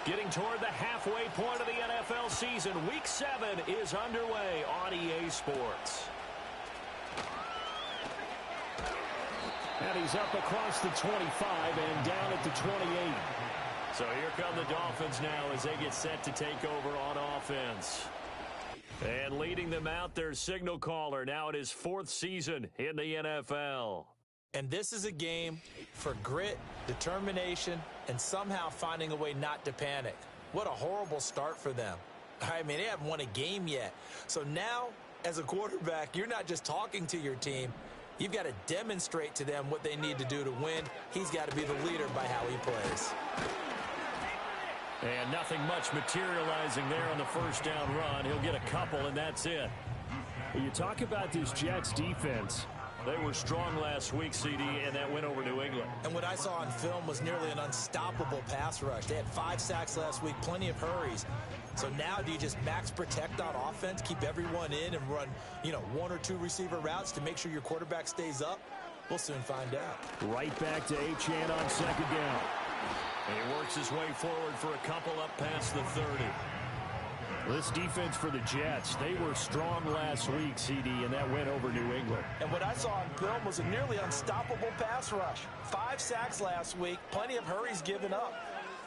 Getting toward the halfway point of the NFL season, Week 7 is underway on EA Sports. And he's up across the 25 and down at the 28. So here come the Dolphins now as they get set to take over on offense. And leading them out, their signal caller, now at his 4th season in the NFL. And this is a game for grit, determination, and somehow finding a way not to panic. What a horrible start for them. I mean, they haven't won a game yet. So now, as a quarterback, you're not just talking to your team. You've got to demonstrate to them what they need to do to win. He's got to be the leader by how he plays. And nothing much materializing there on the first down run. He'll get a couple, and that's it. When you talk about this Jets defense, they were strong last week, CD, and that went over New England. And what I saw on film was nearly an unstoppable pass rush. They had 5 sacks last week, plenty of hurries. So now do you just max protect on offense, keep everyone in, and run, 1 or 2 receiver routes to make sure your quarterback stays up? We'll soon find out. Right back to Achane on second down. And he works his way forward for a couple up past the 30. This defense for the Jets, they were strong last week, CD, and that went over New England. And what I saw on film was a nearly unstoppable pass rush. 5 sacks last week, plenty of hurries given up.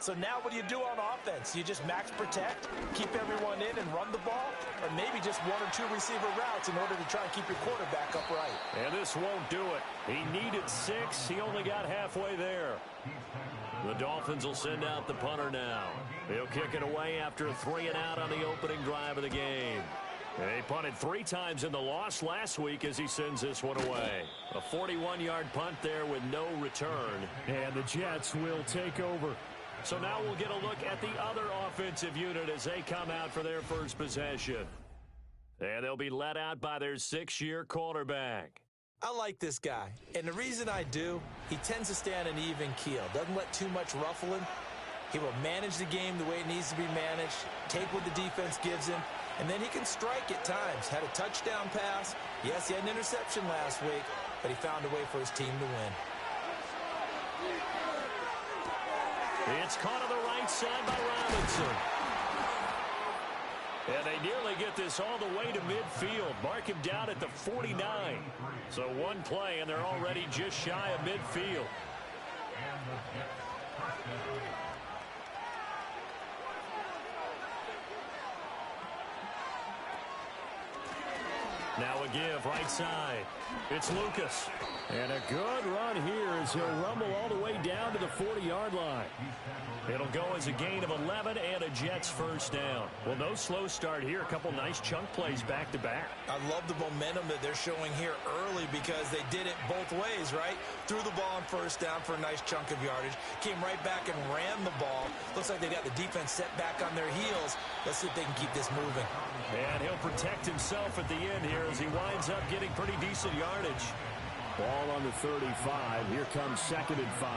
So now what do you do on offense? You just max protect, keep everyone in and run the ball, or maybe just 1 or 2 receiver routes in order to try and keep your quarterback upright. And this won't do it. He needed 6. He only got halfway there. The Dolphins will send out the punter now. He'll kick it away after a 3 and out on the opening drive of the game. They punted 3 times in the loss last week as he sends this one away. A 41-yard punt there with no return. And the Jets will take over. So now we'll get a look at the other offensive unit as they come out for their first possession. And they'll be led out by their 6-year quarterback. I like this guy, and the reason I do, he tends to stay on an even keel, doesn't let too much ruffle him. He will manage the game the way it needs to be managed, take what the defense gives him, and then he can strike at times. Had a touchdown pass. Yes, he had an interception last week, but he found a way for his team to win. It's caught on the right side by Robinson. And they nearly get this all the way to midfield. Mark him down at the 49. So one play, and they're already just shy of midfield. Now a give, right side. It's Lucas. And a good run here as he'll rumble all the way down to the 40-yard line. It'll go as a gain of 11 and a Jets first down. Well, no slow start here. A couple nice chunk plays back-to-back. I love the momentum that they're showing here early because they did it both ways, right? Threw the ball on first down for a nice chunk of yardage. Came right back and ran the ball. Looks like they got the defense set back on their heels. Let's see if they can keep this moving. And he'll protect himself at the end here as he winds up getting pretty decent yardage. Ball on the 35. Here comes 2nd and 5.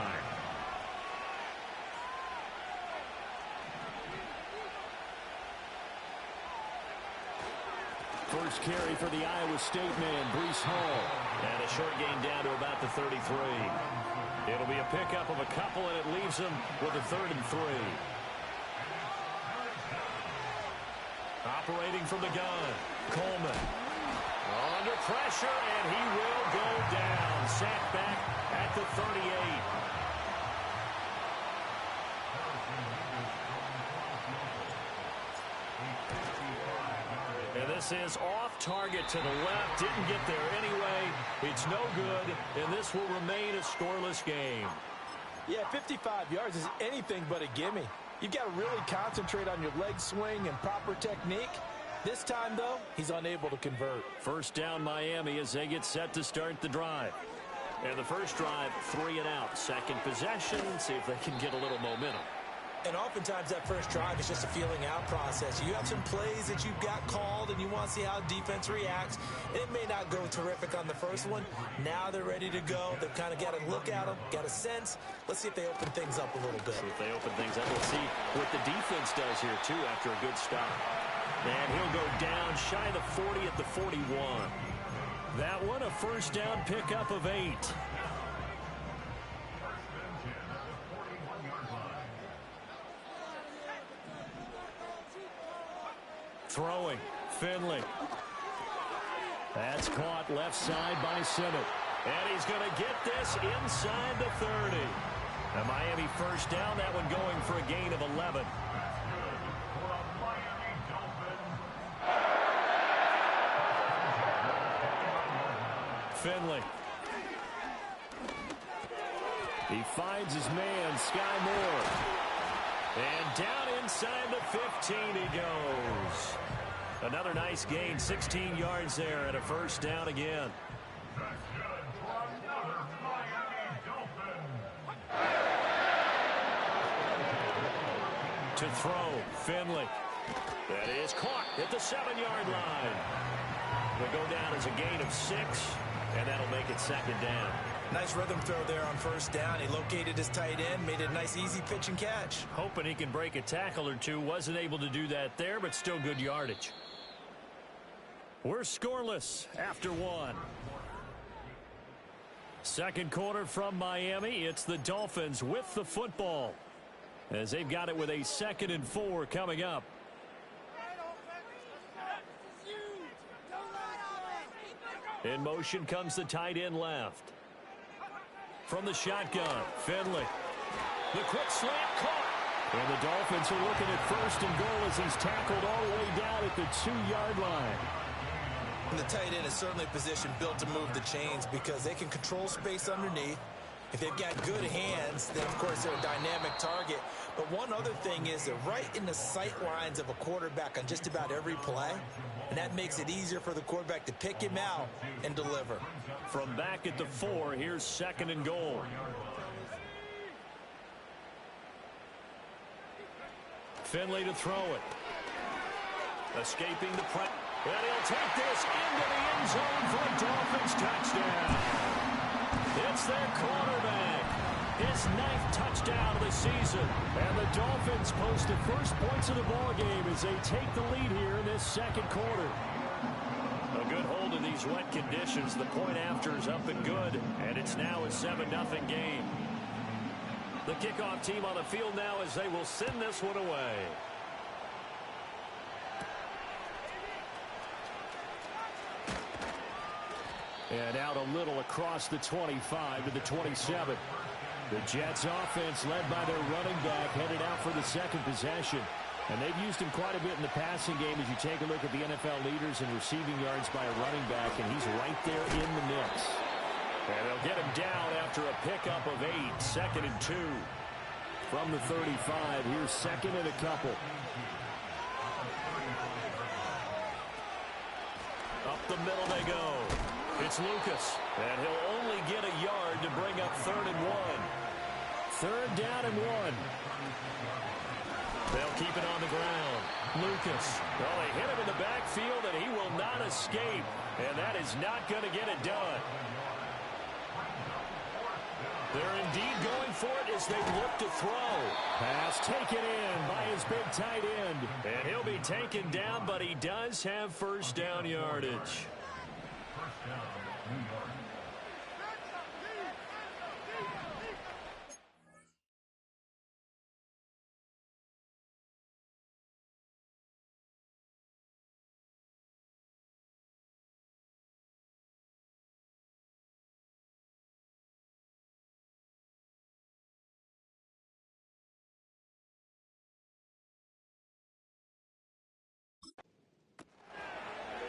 First carry for the Iowa State man, Breece Hall. And a short gain down to about the 33. It'll be a pickup of a couple, and it leaves him with a 3rd and 3. Operating from the gun, Coleman. Under pressure, and he will go down. Sacked back at the 38. And this is off target to the left. Didn't get there anyway. It's no good, and this will remain a scoreless game. Yeah, 55 yards is anything but a gimme. You've got to really concentrate on your leg swing and proper technique. This time, though, he's unable to convert. First down, Miami, as they get set to start the drive. And the first drive, 3 and out. Second possession, see if they can get a little momentum. And oftentimes that first drive is just a feeling out process. You have some plays that you've got called and you want to see how defense reacts. It may not go terrific on the first one. Now they're ready to go. They've kind of got to look at them, got a sense. Let's see if they open things up a little bit. See if they open things up. We'll see what the defense does here, too, after a good start. And he'll go down shy of the 40 at the 41. That one, a first down pickup of 8. Throwing, Finley. That's caught left side by Simmons. And he's going to get this inside the 30. A Miami first down, that one going for a gain of 11. Finley. He finds his man, Sky Moore. And down inside the 15 he goes. Another nice gain, 16 yards there, and a first down again. To throw, Finley. That is caught at the 7-yard line. Will go down as a gain of 6, and that'll make it second down. Nice rhythm throw there on first down. He located his tight end, made it a nice easy pitch and catch. Hoping he can break a tackle or two. Wasn't able to do that there, but still good yardage. We're scoreless after 1. Second quarter from Miami. It's the Dolphins with the football, as they've got it with a 2nd and 4 coming up. In motion comes the tight end left. From the shotgun, Finley. The quick slant caught. And the Dolphins are looking at 1st and goal as he's tackled all the way down at the 2-yard line. And the tight end is certainly a position built to move the chains because they can control space underneath. If they've got good hands, then, of course, they're a dynamic target. But one other thing is they're right in the sight lines of a quarterback on just about every play. And that makes it easier for the quarterback to pick him out and deliver. From back at the 4, here's 2nd and goal. Finley to throw it. Escaping the press. And he'll take this into the end zone for a Dolphins touchdown. It's their quarterback. His 9th touchdown of the season. And the Dolphins post the first points of the ball game as they take the lead here in this second quarter. A good hold in these wet conditions. The point after is up and good. And it's now a 7-0 game. The kickoff team on the field now as they will send this one away. And out a little across the 25 to the 27. The Jets offense led by their running back headed out for the second possession. And they've used him quite a bit in the passing game as you take a look at the NFL leaders in receiving yards by a running back, and he's right there in the mix. And they'll get him down after a pickup of 8, 2nd and 2. From the 35, here's 2nd and a couple. Up the middle they go. It's Lucas, and he'll only get a yard to bring up 3rd and 1. 3rd down and 1. They'll keep it on the ground. Lucas. Well, they hit him in the backfield, and he will not escape. And that is not going to get it done. They're indeed going for it as they look to throw. Pass taken in by his big tight end. And he'll be taken down, but he does have first down yardage.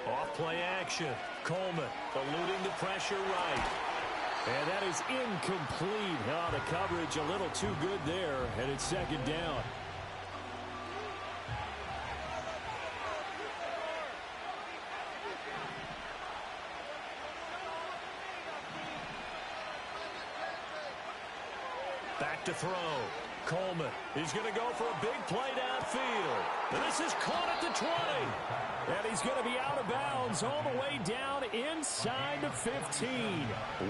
Off-play action. Coleman eluding the pressure right. And that is incomplete. Oh, the coverage a little too good there, and it's 2nd down. Back to throw. Coleman. He's going to go for a big play downfield. And this is caught at the 20. And he's going to be out of bounds all the way down inside the 15.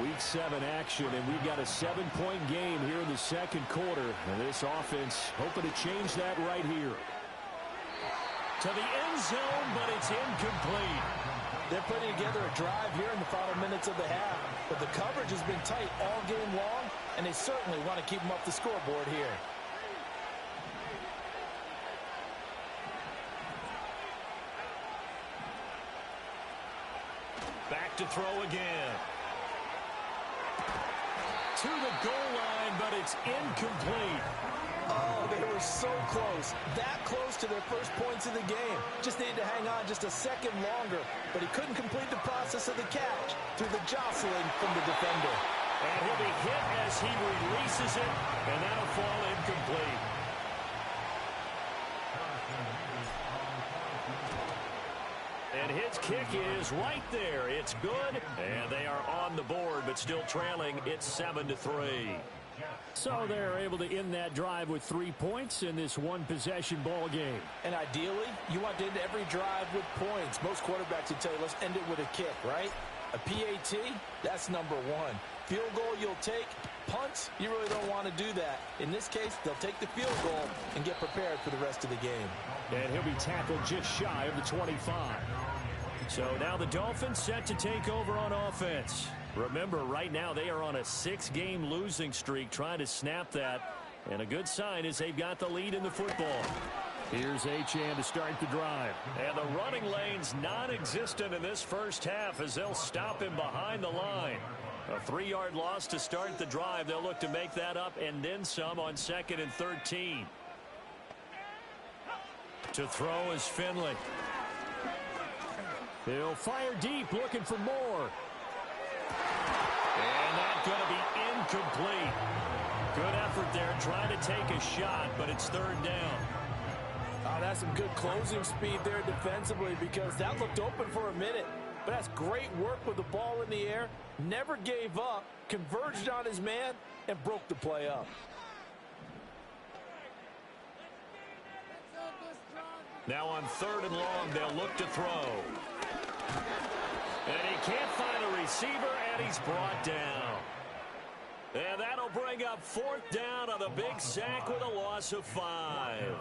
Week 7 action, and we've got a 7-point game here in the second quarter. And this offense hoping to change that right here. To the end zone, but it's incomplete. They're putting together a drive here in the final minutes of the half. But the coverage has been tight all game long, and they certainly want to keep them off the scoreboard here. back to throw again. To the goal line, but it's incomplete. Oh, they were so close. That close to their first points of the game. Just needed to hang on just a second longer, but he couldn't complete the process of the catch through the jostling from the defender. And he'll be hit as he releases it, and that'll fall incomplete. And his kick is right there. It's good, and they are on the board, but still trailing. It's 7-3. So they're able to end that drive with 3 points in this one-possession ball game. And ideally, you want to end every drive with points. Most quarterbacks would tell you, let's end it with a kick, right? A PAT, that's number one. Field goal you'll take. Punts, you really don't want to do that. In this case, they'll take the field goal and get prepared for the rest of the game. And he'll be tackled just shy of the 25. So now the Dolphins set to take over on offense. Remember, right now they are on a 6-game losing streak, trying to snap that. And a good sign is they've got the lead in the football. Here's Achane to start the drive. And the running lane's non-existent in this first half as they'll stop him behind the line. A 3-yard loss to start the drive. They'll look to make that up and then some on 2nd and 13. To throw is Finley. He'll fire deep, looking for more. And that's going to be incomplete. Good effort there, trying to take a shot, but it's 3rd down. Oh, that's some good closing speed there defensively because that looked open for a minute. But that's great work with the ball in the air. Never gave up, converged on his man, and broke the play up. Now on 3rd and long, they'll look to throw. And he can't find a receiver, and he's brought down. And that'll bring up 4th down on the big sack with a loss of 5.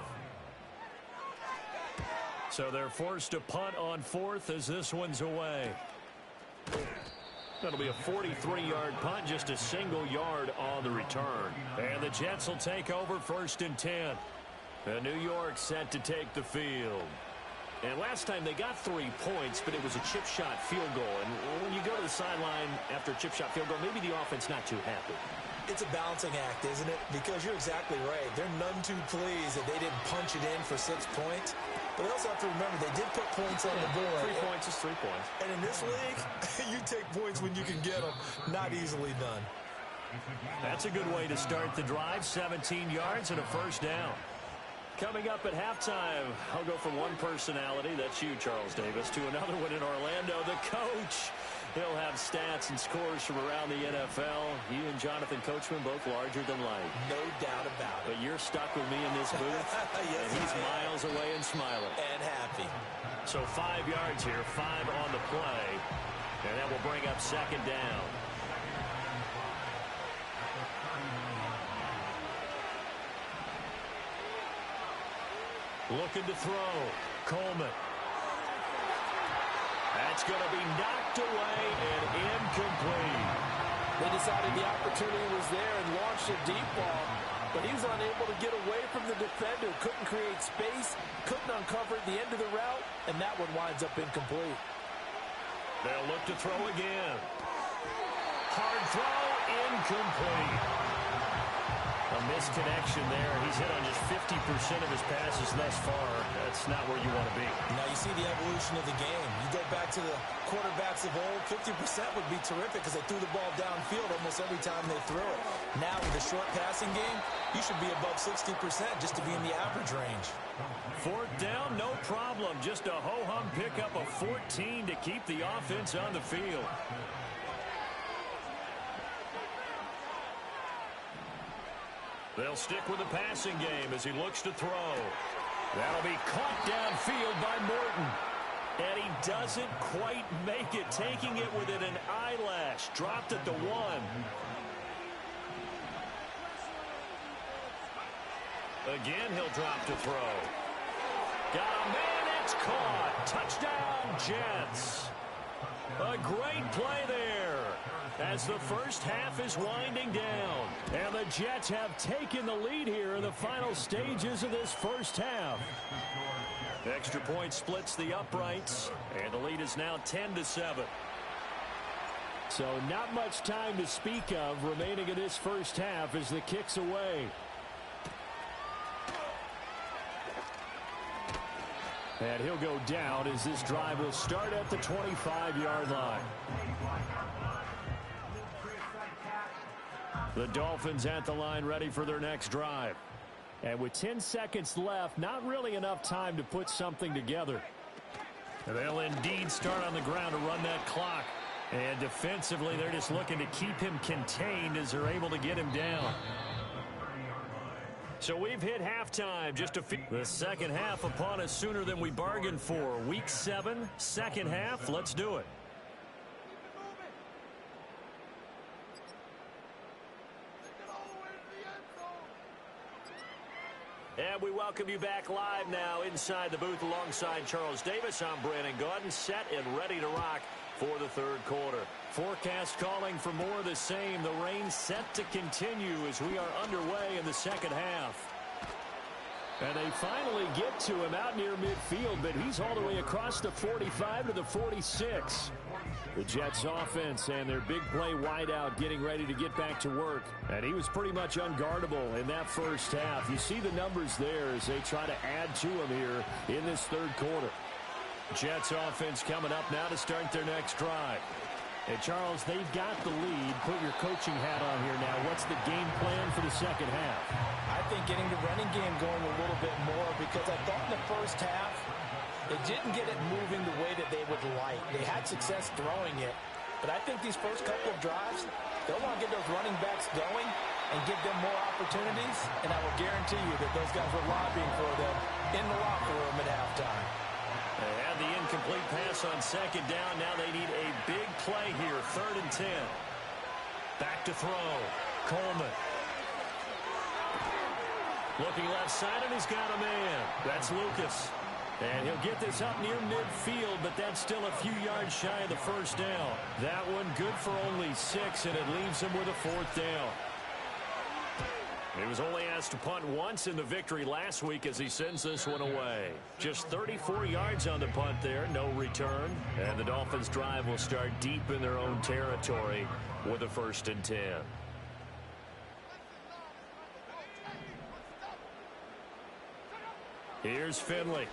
So they're forced to punt on 4th as this one's away. That'll be a 43-yard punt, just a single yard on the return. And the Jets will take over 1st and 10. And New York set to take the field. And last time they got 3 points, but it was a chip shot field goal. And when you go to the sideline after a chip shot field goal, maybe the offense not too happy. It's a balancing act, isn't it? Because you're exactly right. They're none too pleased that they didn't punch it in for 6 points. But they also have to remember they did put points on the board. 3 points is 3 points. And in this league, you take points when you can get them. Not easily done. That's a good way to start the drive. 17 yards and a 1st down. Coming up at halftime, I'll go from one personality, that's you, Charles Davis, to another one in Orlando, the coach. He'll have stats and scores from around the NFL. You and Jonathan Coachman both larger than life. No doubt about it. But you're stuck with me in this booth, yes, and he's miles away and smiling. And happy. So 5 yards here, 5 on the play, and that will bring up 2nd down. Looking to throw. Coleman. That's going to be knocked away and incomplete. They decided the opportunity was there and launched a deep ball, but he was unable to get away from the defender. Couldn't create space, couldn't uncover at the end of the route, and that one winds up incomplete. They'll look to throw again. Hard throw, incomplete. A misconnection there. He's hit on just 50% of his passes thus far. That's not where you want to be. Now you see the evolution of the game. You go back to the quarterbacks of old, 50% would be terrific because they threw the ball downfield almost every time they threw it. Now with the short passing game, you should be above 60% just to be in the average range. 4th down, no problem. Just a ho-hum pickup of 14 to keep the offense on the field. They'll stick with the passing game as he looks to throw. That'll be caught downfield by Morton. And he doesn't quite make it, taking it within an eyelash. Dropped at the 1. Again, he'll drop to throw. Got a man, it's caught. Touchdown, Jets. A great play there as the first half is winding down. And the Jets have taken the lead here in the final stages of this first half. Extra point splits the uprights, and the lead is now 10-7. So not much time to speak of remaining in this first half as the kick's away. And he'll go down as this drive will start at the 25-yard line. The Dolphins at the line ready for their next drive. And with 10 seconds left, not really enough time to put something together. They'll indeed start on the ground to run that clock. And defensively, they're just looking to keep him contained as they're able to get him down. So we've hit halftime. The second half upon us sooner than we bargained for. Week 7, second half. Let's do it. And we welcome you back live now inside the booth alongside Charles Davis. I'm Brandon Gaudin, set and ready to rock for the third quarter. Forecast calling for more of the same. The rain set to continue as we are underway in the second half. And they finally get to him out near midfield, but he's all the way across the 45 to the 46. The Jets offense and their big play wideout getting ready to get back to work. And he was pretty much unguardable in that first half. You see the numbers there as they try to add to him here in this third quarter. Jets offense coming up now to start their next drive. Hey, Charles, they've got the lead. Put your coaching hat on here now. What's the game plan for the second half? I think getting the running game going a little bit more, because I thought in the first half they didn't get it moving the way that they would like. They had success throwing it, but I think these first couple of drives, they'll want to get those running backs going and give them more opportunities, and I will guarantee you that those guys were lobbying for them in the locker room at halftime. They had the incomplete pass on second down. Now they need a big play here. 3rd and 10. Back to throw. Coleman. Looking left side, and he's got a man. That's Lucas. And he'll get this up near midfield, but that's still a few yards shy of the first down. That one good for only 6, and it leaves him with a 4th down. He was only asked to punt once in the victory last week as he sends this one away. Just 34 yards on the punt there, no return. And the Dolphins drive will start deep in their own territory with a 1st and 10. Here's Finley.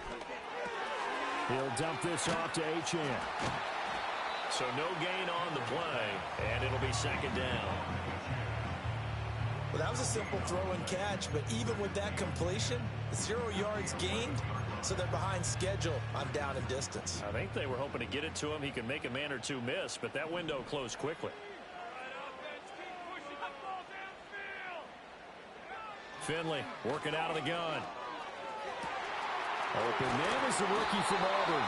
He'll dump this off to Achane. So no gain on the play, and it'll be 2nd down. Well, that was a simple throw and catch, but even with that completion, 0 yards gained, so they're behind schedule on down and distance. I think they were hoping to get it to him. He could make a man or two miss, but that window closed quickly. Finley working out of the gun. Open man is the rookie from Auburn.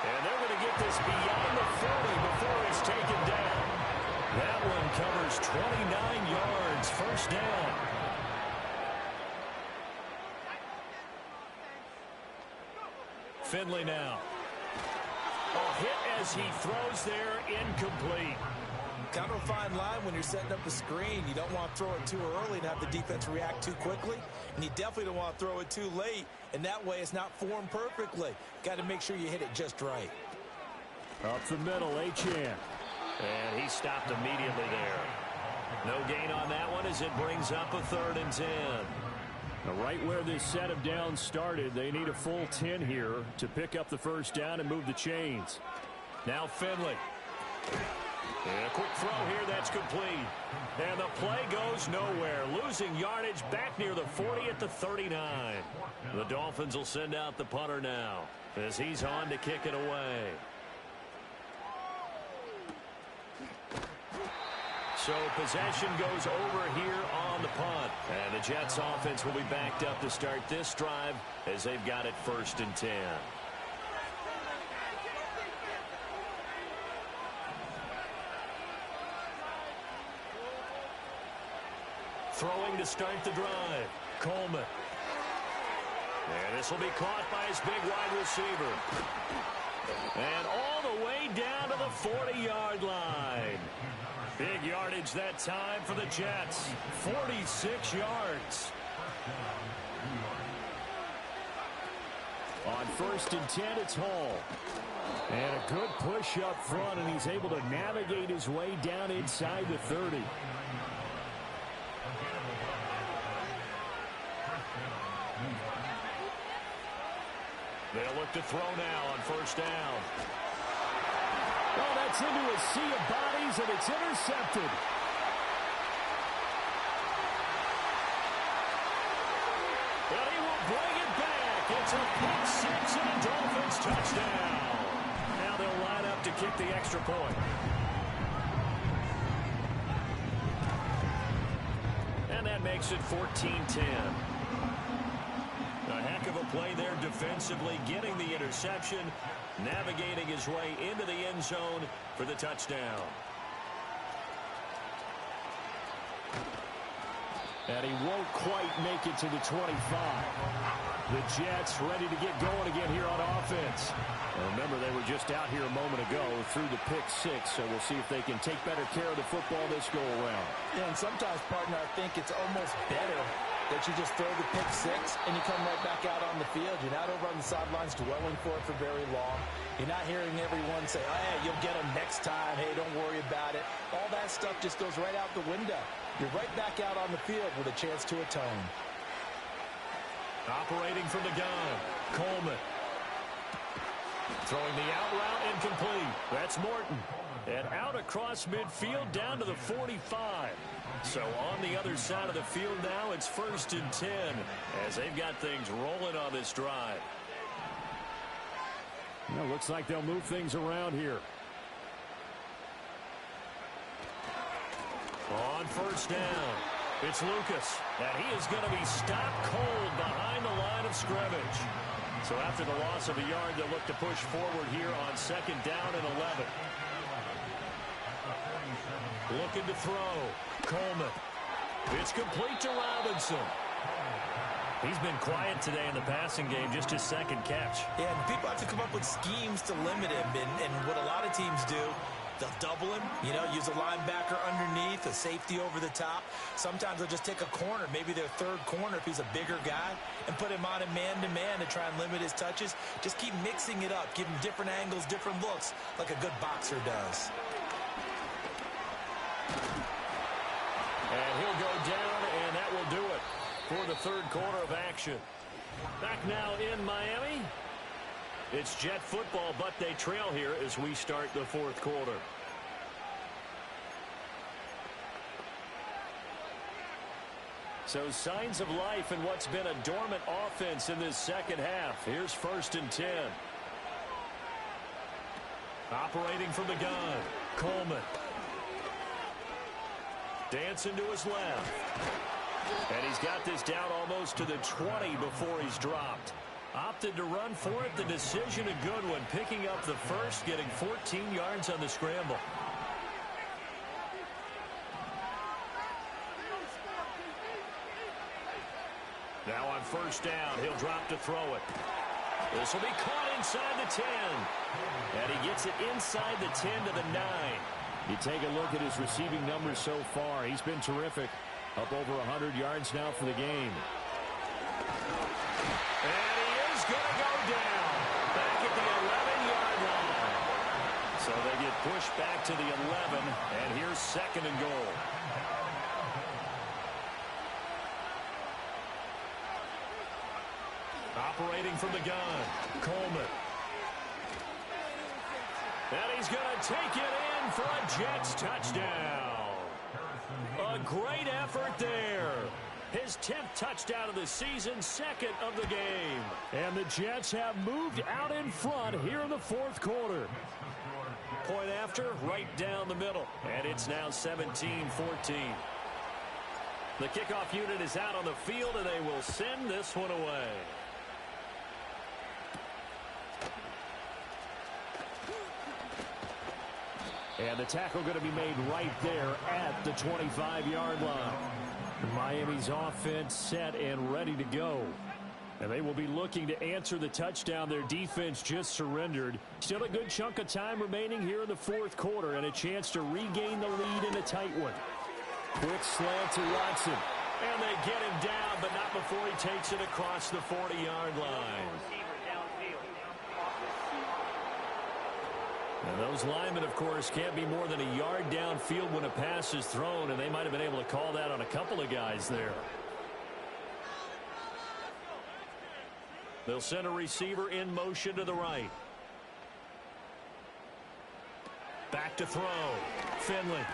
And they're going to get this beyond the 40 before it's taken down. That one covers 29 yards. 1st down. Finley now. A hit as he throws there, incomplete. Kind of a fine line when you're setting up a screen. You don't want to throw it too early and have the defense react too quickly. And you definitely don't want to throw it too late. And that way it's not formed perfectly. Got to make sure you hit it just right. Up the middle, Achane. And he stopped immediately there. No gain on that one as it brings up a 3rd and 10. Now, right where this set of downs started, they need a full 10 here to pick up the 1st down and move the chains. Now Finley. And a quick throw here that's complete. And the play goes nowhere. Losing yardage back near the 40 at the 39. The Dolphins will send out the punter now as he's on to kick it away. So possession goes over here on the punt. And the Jets offense will be backed up to start this drive as they've got it 1st and 10. Throwing to start the drive. Coleman. And this will be caught by his big wide receiver. And all the way down to the 40-yard line. Big yardage that time for the Jets. 46 yards. On 1st and 10, it's Hall. And a good push up front, and he's able to navigate his way down inside the 30. They'll look to throw now on first down. Well, that's into a sea of bodies, and it's intercepted. But he will bring it back. It's a pick six and a Dolphins touchdown. Now they'll line up to kick the extra point. And that makes it 14-10. A heck of a play there defensively, getting the interception, navigating his way into the end zone for the touchdown. And he won't quite make it to the 25. The Jets ready to get going again here on offense. And remember, they were just out here a moment ago through the pick six, so we'll see if they can take better care of the football this go-around. Yeah, and sometimes, partner, I think it's almost better that you just throw the pick six and you come right back out on the field. You're not over on the sidelines dwelling for it for very long. You're not hearing everyone say, oh, hey, you'll get them next time. Hey, don't worry about it. All that stuff just goes right out the window. You're right back out on the field with a chance to atone. Operating from the gun, Coleman. Throwing the out route incomplete. That's Morton. And out across midfield down to the 45. So on the other side of the field now, it's 1st and 10 as they've got things rolling on this drive. Well, looks like they'll move things around here. On first down, it's Lucas. And he is going to be stopped cold behind the line of scrimmage. So after the loss of a yard, they'll look to push forward here on 2nd down and 11. Looking to throw. Coleman. It's complete to Robinson. He's been quiet today in the passing game, just his 2nd catch. Yeah, and people have to come up with schemes to limit him. And what a lot of teams do, they'll double him, use a linebacker underneath, a safety over the top. Sometimes they'll just take a corner, maybe their 3rd corner if he's a bigger guy, and put him on a man-to-man to try and limit his touches. Just keep mixing it up, give him different angles, different looks, like a good boxer does. And he'll go down, and that will do it for the 3rd quarter of action. Back now in Miami. It's Jet football, but they trail here as we start the 4th quarter. So signs of life in what's been a dormant offense in this 2nd half. Here's 1st and 10. Operating from the gun, Coleman. Dancing to his left. And he's got this down almost to the 20 before he's dropped. Opted to run for it. The decision a good one. Picking up the first, getting 14 yards on the scramble. Now on 1st down, he'll drop to throw it. This will be caught inside the 10. And he gets it inside the 10 to the 9. You take a look at his receiving numbers so far. He's been terrific. Up over 100 yards now for the game. And he is going to go down. Back at the 11-yard line. So they get pushed back to the 11. And here's 2nd and goal. Operating from the gun, Coleman. And he's going to take it in for a Jets touchdown. A great effort there. His 10th touchdown of the season, 2nd of the game. And the Jets have moved out in front here in the 4th quarter. Point after, right down the middle. And it's now 17-14. The kickoff unit is out on the field, and they will send this one away. And the tackle going to be made right there at the 25-yard line. Miami's offense set and ready to go. And they will be looking to answer the touchdown their defense just surrendered. Still a good chunk of time remaining here in the 4th quarter and a chance to regain the lead in a tight one. Quick slant to Watson. And they get him down, but not before he takes it across the 40-yard line. And those linemen, of course, can't be more than a yard downfield when a pass is thrown, and they might have been able to call that on a couple of guys there. They'll send a receiver in motion to the right. Back to throw. Finley.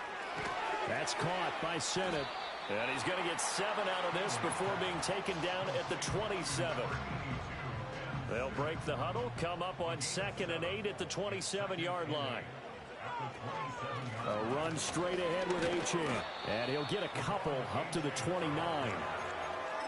That's caught by Sennett. And he's going to get 7 out of this before being taken down at the 27. They'll break the huddle, come up on 2nd and 8 at the 27-yard line. A run straight ahead with Achane. And he'll get a couple up to the 29.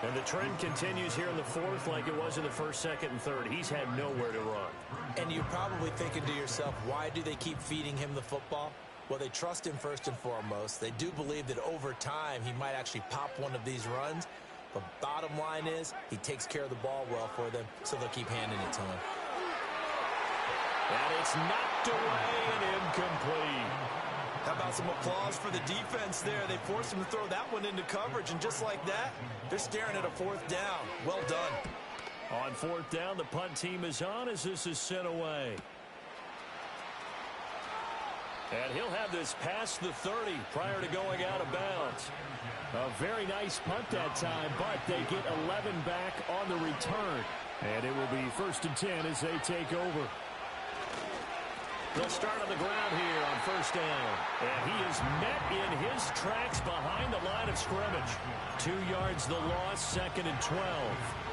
And the trend continues here in the 4th like it was in the 1st, 2nd, and 3rd. He's had nowhere to run. And you're probably thinking to yourself, why do they keep feeding him the football? Well, they trust him first and foremost. They do believe that over time he might actually pop one of these runs. But bottom line is he takes care of the ball well for them, so they'll keep handing it to him. And it's knocked away and incomplete. How about some applause for the defense there? They forced him to throw that one into coverage, and just like that, they're staring at a 4th down. Well done. On 4th down, the punt team is on as this is sent away. And he'll have this past the 30 prior to going out of bounds. A very nice punt that time, but they get 11 back on the return. And it will be 1st and 10 as they take over. They'll start on the ground here on 1st down. And he is met in his tracks behind the line of scrimmage. 2 yards the loss, 2nd and 12.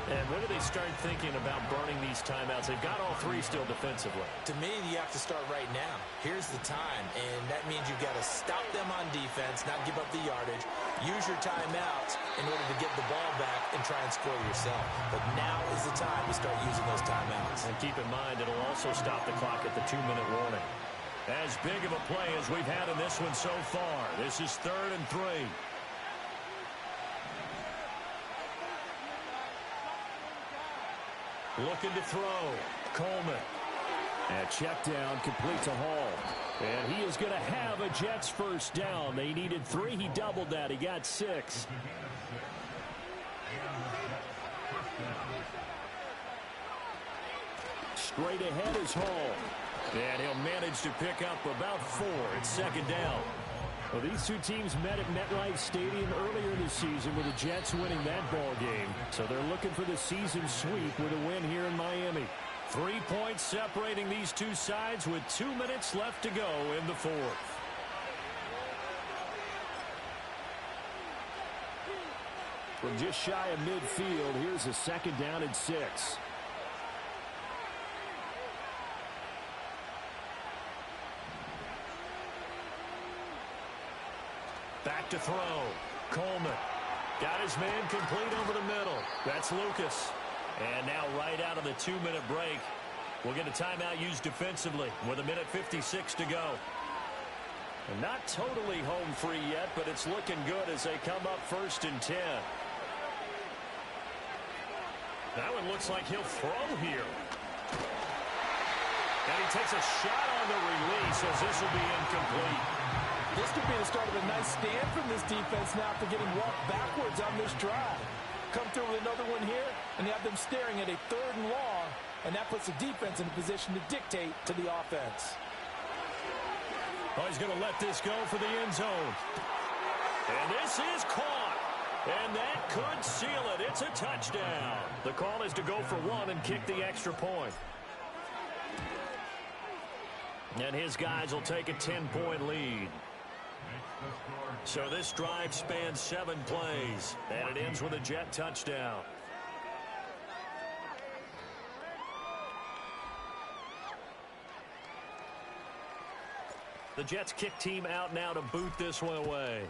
And when do they start thinking about burning these timeouts? They've got all 3 still defensively. To me, you have to start right now. Here's the time, and that means you've got to stop them on defense, not give up the yardage. Use your timeouts in order to get the ball back and try and score yourself. But now is the time to start using those timeouts. And keep in mind, it'll also stop the clock at the 2-minute warning. As big of a play as we've had in this one so far. This is 3rd and 3. Looking to throw. Coleman. And check down, complete to Hall. And he is going to have a Jets 1st down. They needed 3. He doubled that. He got 6. Straight ahead is Hall. And he'll manage to pick up about 4. It's 2nd down. Well, these two teams met at MetLife Stadium earlier in the season with the Jets winning that ball game. So they're looking for the season sweep with a win here in Miami. 3 points separating these two sides with 2 minutes left to go in the 4th. From just shy of midfield, here's a 2nd down and 6. Back to throw. Coleman. Got his man complete over the middle. That's Lucas. And now right out of the 2-minute break, we'll get a timeout used defensively with 1:56 to go. And not totally home free yet, but it's looking good as they come up 1st and 10. That one looks like he'll throw here. And he takes a shot on the release as this will be incomplete. This could be the start of a nice stand from this defense now after getting walked backwards on this drive. Come through with another one here, and you have them staring at a 3rd and long, and that puts the defense in a position to dictate to the offense. Oh, he's going to let this go for the end zone. And this is caught. And that could seal it. It's a touchdown. The call is to go for 1 and kick the extra point. And his guys will take a 10-point lead. So this drive spans 7 plays, and it ends with a Jet touchdown. The Jets kick team out now to boot this one away.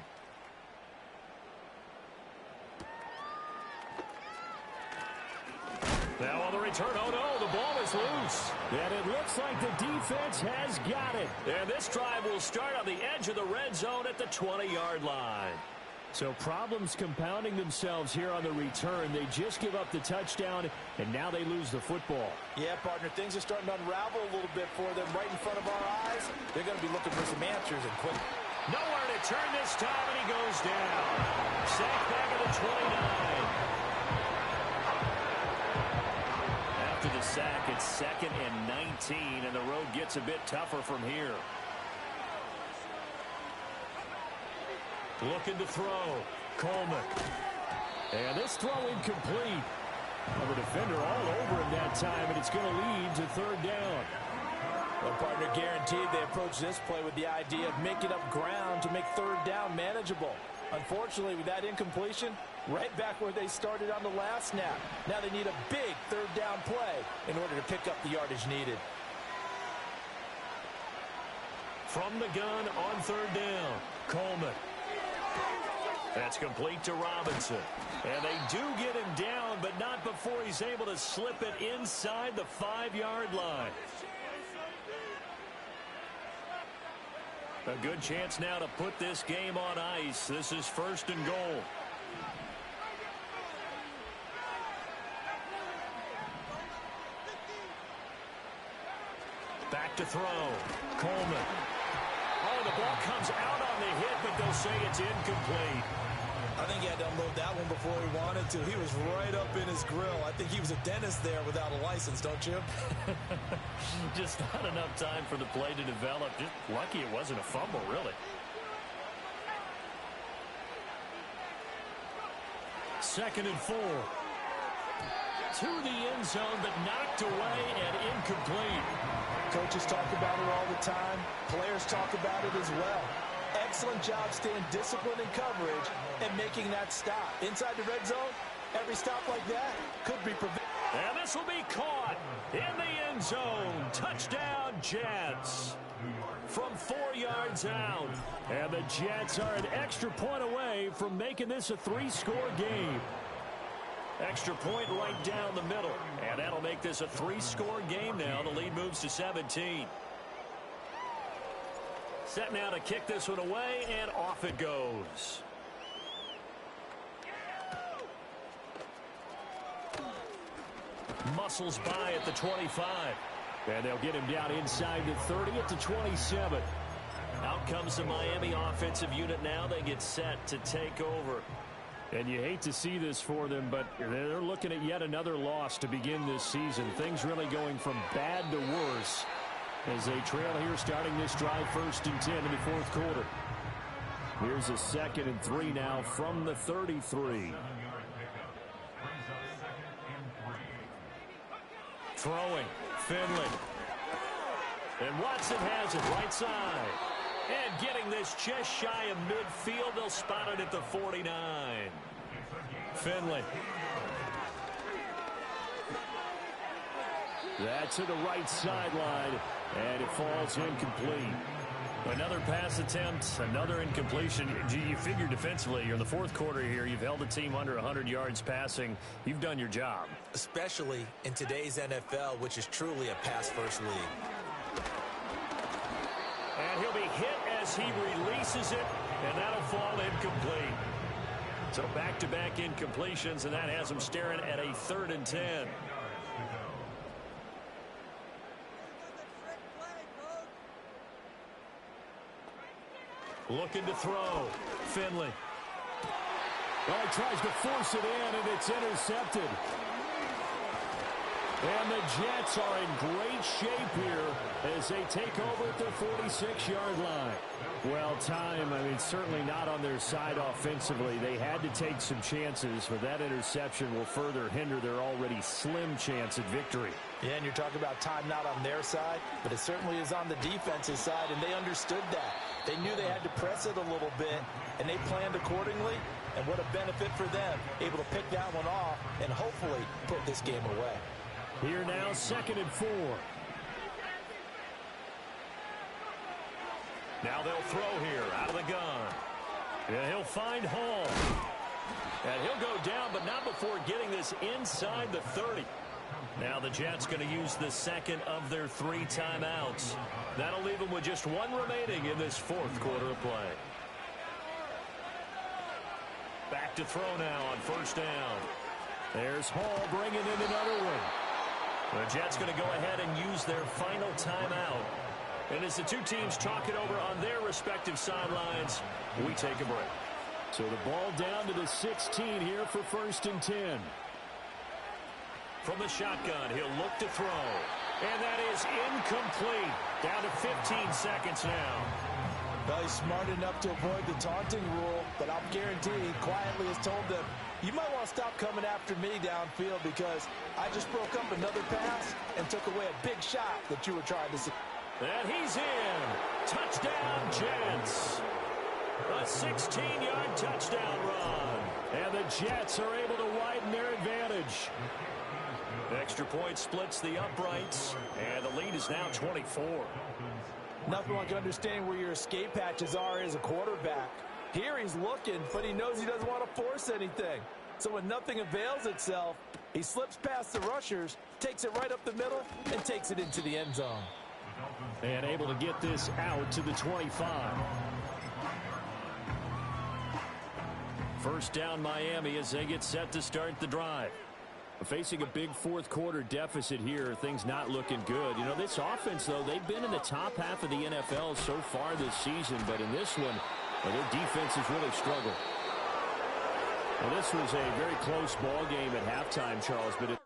Now on the return, oh no, the ball is loose. And it looks like the defense has got it. And this drive will start on the edge of the red zone at the 20-yard line. So problems compounding themselves here on the return. They just give up the touchdown, and now they lose the football. Yeah, partner, things are starting to unravel a little bit for them right in front of our eyes. They're going to be looking for some answers and quick. Nowhere to turn this time, and he goes down. Sacked back at the 29. After the sack, it's It's 2nd and 19, and the road gets a bit tougher from here. Looking to throw. Coleman. And this throw incomplete. Well, the defender all over him that time, and it's going to lead to 3rd down. Well, partner, guaranteed they approach this play with the idea of making up ground to make 3rd down manageable. Unfortunately, with that incompletion, right back where they started on the last snap. Now they need a big 3rd down play in order to pick up the yardage needed. From the gun on 3rd down, Coleman. That's complete to Robinson. And they do get him down, but not before he's able to slip it inside the 5-yard line. A good chance now to put this game on ice. This is 1st and goal. Back to throw. Coleman. Oh, the ball comes out on the hit, but they'll say it's incomplete. I think he had to unload that one before he wanted to. He was right up in his grill. I think he was a dentist there without a license, don't you? Just not enough time for the play to develop. Just lucky it wasn't a fumble, really. 2nd and 4. To the end zone, but knocked away and incomplete. Coaches talk about it all the time. Players talk about it as well. Excellent job staying disciplined in coverage and making that stop. Inside the red zone, every stop like that could be prevented. And this will be caught in the end zone. Touchdown, Jets. From 4 yards out. And the Jets are an extra point away from making this a 3-score game. Extra point right down the middle. And that'll make this a 3-score game now. The lead moves to 17. Set now to kick this one away, and off it goes. Muscles by at the 25. And they'll get him down inside the 30 at the 27. Out comes the Miami offensive unit now. They get set to take over. And you hate to see this for them, but they're looking at yet another loss to begin this season. Things really going from bad to worse as they trail here starting this drive 1st and 10 in the 4th quarter. Here's a 2nd and 3 now from the 33. Throwing. Finley. And Watson has it right side. And getting this just shy of midfield. They'll spot it at the 49. Finley. That's to the right sideline, and it falls incomplete. Another pass attempt, another incompletion. You figure defensively, you're in the 4th quarter here. You've held the team under 100 yards passing. You've done your job. Especially in today's NFL, which is truly a pass-first league. And he'll be hit as he releases it, and that'll fall incomplete. So back-to-back incompletions, and that has him staring at a 3rd and 10. Looking to throw. Finley. Well, he tries to force it in, and it's intercepted. And the Jets are in great shape here as they take over at their 46-yard line. Well, time, I mean, certainly not on their side offensively. They had to take some chances, but that interception will further hinder their already slim chance at victory. Yeah, and you're talking about time not on their side, but it certainly is on the defensive side, and they understood that. They knew they had to press it a little bit, and they planned accordingly, and what a benefit for them, able to pick that one off and hopefully put this game away. Here now, 2nd and 4. Now they'll throw here out of the gun. And he'll find Hall. And he'll go down, but not before getting this inside the 30. Now the Jets going to use the 2nd of their 3 timeouts. That'll leave them with just 1 remaining in this 4th quarter of play. Back to throw now on 1st down. There's Hall bringing in another one. The Jets going to go ahead and use their final timeout. And as the two teams talk it over on their respective sidelines, we take a break. So the ball down to the 16 here for 1st and 10. From the shotgun, he'll look to throw. And that is incomplete. Down to 15 seconds now. Well, he's smart enough to avoid the taunting rule, but I'll guarantee he quietly has told them, you might want to stop coming after me downfield because I just broke up another pass and took away a big shot that you were trying to see. And he's in. Touchdown, Jets. A 16-yard touchdown run. And the Jets are able to widen their advantage. Extra point splits the uprights, and the lead is now 24. Nothing like understanding where your escape hatches are as a quarterback. Here he's looking, but he knows he doesn't want to force anything. So when nothing avails itself, he slips past the rushers, takes it right up the middle, and takes it into the end zone. And able to get this out to the 25. First down Miami as they get set to start the drive. Facing a big fourth quarter deficit here, things not looking good. You know, this offense, though, they've been in the top half of the NFL so far this season, but in this one, well, their defense has really struggled. Well, this was a very close ball game at halftime, Charles, but